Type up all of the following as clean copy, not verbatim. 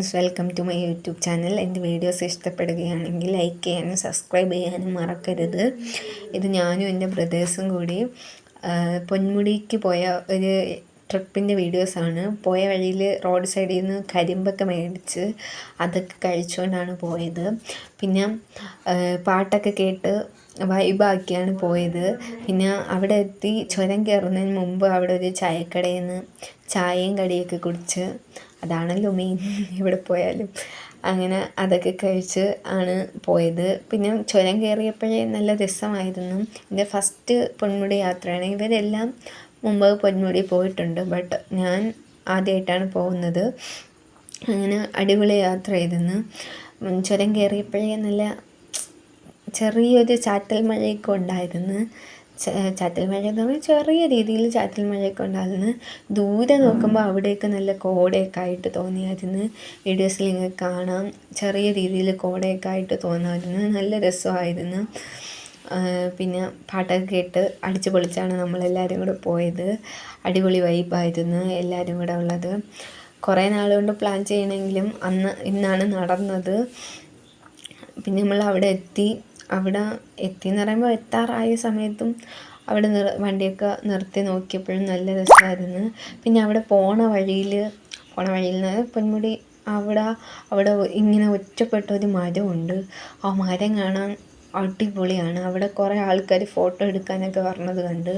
Friends, welcome to my YouTube channel. എൻ്റെ videos ഇഷ്ടപ്പെടുകയാണെങ്കിൽ like ചെയ്യാനും സബ്സ്ക്രൈബ് ചെയ്യാനും മറക്കരുത്. ഇത് ഞാനും എൻ്റെ ബ്രദേഴ്സും കൂടി പൊന്മുടിക്ക് പോയ ഒരു ട്രിപ്പിൻ്റെ വീഡിയോസാണ്. പോയ വഴിയിൽ റോഡ് സൈഡിൽ നിന്ന് കരിമ്പൊക്കെ മേടിച്ച് അതൊക്കെ കഴിച്ചുകൊണ്ടാണ് പോയത്. പിന്നെ പാട്ടൊക്കെ കേട്ട് വൈബാക്കിയാണ് പോയത്. പിന്നെ അവിടെ എത്തി ചുരം കയറുന്നതിന് മുമ്പ് അവിടെ ഒരു ചായക്കടയിൽ നിന്ന് ചായയും കടിയൊക്കെ കുടിച്ച്, അതാണല്ലോ മെയിൻ എവിടെ പോയാലും. അങ്ങനെ അതൊക്കെ കഴിച്ച് ആണ് പോയത്. പിന്നെ ചുരം കയറിയപ്പോഴേ നല്ല രസമായിരുന്നു. എൻ്റെ ഫസ്റ്റ് പൊന്മുടി യാത്രയാണ്. ഇവരെല്ലാം മുമ്പ് പൊന്മുടി പോയിട്ടുണ്ട്, ബട്ട് ഞാൻ ആദ്യമായിട്ടാണ് പോകുന്നത്. അങ്ങനെ അടിപൊളി യാത്രയായിരുന്നു. ചുരം കയറിയപ്പോഴേ നല്ല ചെറിയൊരു ചാറ്റൽ മഴയൊക്കെ ഉണ്ടായിരുന്നു. ചാറ്റൽ മഴ എന്ന് പറഞ്ഞാൽ ചെറിയ രീതിയിൽ ചാറ്റൽ മഴയൊക്കെ ഉണ്ടായിരുന്നു. ദൂരെ നോക്കുമ്പോൾ അവിടെയൊക്കെ നല്ല കോടയൊക്കെ ആയിട്ട് തോന്നിയായിരുന്നു. വീഡിയോസിൽ ഇങ്ങനെ കാണാം, ചെറിയ രീതിയിൽ കോടയൊക്കെ ആയിട്ട് തോന്നാമായിരുന്നു. നല്ല രസമായിരുന്നു. പിന്നെ പാട്ടൊക്കെ കേട്ട് അടിച്ച് പൊളിച്ചാണ് നമ്മളെല്ലാവരും കൂടെ പോയത്. അടിപൊളി വൈബായിരുന്നു എല്ലാവരും കൂടെ ഉള്ളത്. കുറേ നാളുകൊണ്ട് പ്ലാൻ ചെയ്യണമെങ്കിലും ഇന്നാണ് നടന്നത്. പിന്നെ നമ്മൾ അവിടെ എത്തിയെന്ന് പറയുമ്പോൾ എത്താറായ സമയത്തും അവിടെ വണ്ടിയൊക്കെ നിർത്തി നോക്കിയപ്പോഴും നല്ല രസമായിരുന്നു. പിന്നെ അവിടെ പോണ വഴിയിൽ നിന്ന് പൊന്മുടി അവിടെ ഇങ്ങനെ ഒറ്റപ്പെട്ട ഒരു മരമുണ്ട്. ആ മരം കാണാൻ അടിപൊളിയാണ്. അവിടെ കുറേ ആൾക്കാർ ഫോട്ടോ എടുക്കാനൊക്കെ പറഞ്ഞത് കണ്ട്.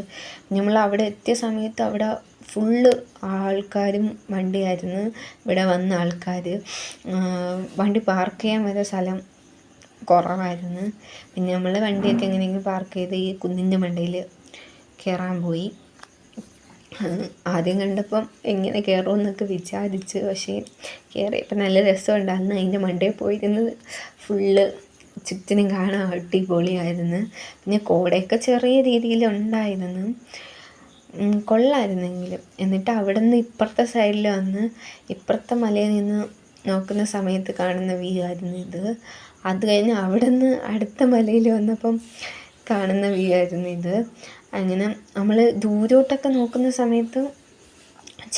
നമ്മൾ അവിടെ എത്തിയ സമയത്ത് അവിടെ ഫുള്ള് ആൾക്കാരും വണ്ടിയായിരുന്നു. ഇവിടെ വന്ന ആൾക്കാർ വണ്ടി പാർക്ക് ചെയ്യാൻ വരെ സ്ഥലം കുറവായിരുന്നു. പിന്നെ നമ്മൾ വണ്ടിയൊക്കെ എങ്ങനെയെങ്കിലും പാർക്ക് ചെയ്ത് ഈ കുന്നിൻ്റെ മണ്ടയിൽ കയറാൻ പോയി. ആദ്യം കണ്ടപ്പം എങ്ങനെ കയറുമെന്നൊക്കെ വിചാരിച്ച്, പക്ഷേ കയറിയപ്പോൾ നല്ല രസമുണ്ടായിരുന്നു. അതിൻ്റെ മണ്ടയിൽ പോയിരുന്നത് ഫുള്ള് ചുറ്റിനും കാണാൻ അടിപൊളിയായിരുന്നു. പിന്നെ കോടയൊക്കെ ചെറിയ രീതിയിൽ ഉണ്ടായിരുന്നു, കൊള്ളായിരുന്നെങ്കിലും. എന്നിട്ട് അവിടെ നിന്ന് ഇപ്പുറത്തെ സൈഡിൽ വന്ന് ഇപ്പുറത്തെ മലയിൽ നിന്ന് നോക്കുന്ന സമയത്ത് കാണുന്ന വ്യൂ ആയിരുന്നു ഇത്. അത് കഴിഞ്ഞ് അവിടെ നിന്ന് അടുത്ത മലയിൽ വന്നപ്പം കാണുന്ന വ്യൂ ആയിരുന്നു ഇത്. അങ്ങനെ നമ്മൾ ദൂരോട്ടൊക്കെ നോക്കുന്ന സമയത്ത്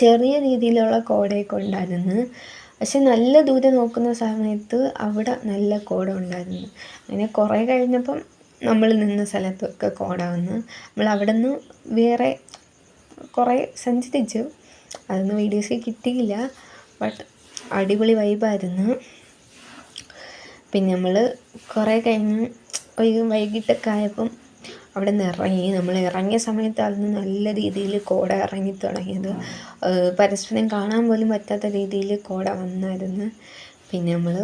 ചെറിയ രീതിയിലുള്ള കോടയൊക്കെ ഉണ്ടായിരുന്നു. പക്ഷെ നല്ല ദൂരെ നോക്കുന്ന സമയത്ത് അവിടെ നല്ല കോട ഉണ്ടായിരുന്നു. അങ്ങനെ കുറേ കഴിഞ്ഞപ്പം നമ്മൾ നിന്ന സ്ഥലത്തൊക്കെ കോട വന്ന്. നമ്മൾ അവിടെ നിന്ന് വേറെ കുറേ സഞ്ചരിച്ചു. അതൊന്നും വീഡിയോസിൽ കിട്ടിയില്ല, ബട്ട് അടിപൊളി വൈബായിരുന്നു. പിന്നെ നമ്മൾ കുറേ കഴിഞ്ഞ് വൈകിട്ടൊക്കെ ആയപ്പം അവിടെ നിന്ന് ഇറങ്ങി. നമ്മൾ ഇറങ്ങിയ സമയത്തായിരുന്നു നല്ല രീതിയിൽ കോട ഇറങ്ങി തുടങ്ങിയത്. പരസ്പരം കാണാൻ പോലും പറ്റാത്ത രീതിയിൽ കോട വന്നായിരുന്നു. പിന്നെ നമ്മൾ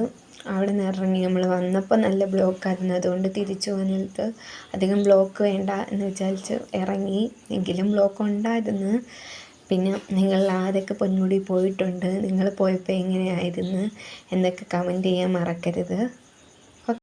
അവിടെ നിന്ന് ഇറങ്ങി. നമ്മൾ വന്നപ്പോൾ നല്ല ബ്ലോക്കായിരുന്നു, അതുകൊണ്ട് തിരിച്ചു പോകുന്നിടത്ത് അധികം ബ്ലോക്ക് വേണ്ട എന്ന് വിചാരിച്ച് ഇറങ്ങി. എങ്കിലും ബ്ലോക്ക് ഉണ്ടായിരുന്നു. പിന്നെ നിങ്ങൾ ആരൊക്കെ പൊന്മുടി പോയിട്ടുണ്ട്, നിങ്ങൾ പോയപ്പോൾ എങ്ങനെയായിരുന്നു എന്നൊക്കെ കമൻറ്റ് ചെയ്യാൻ മറക്കരുത്.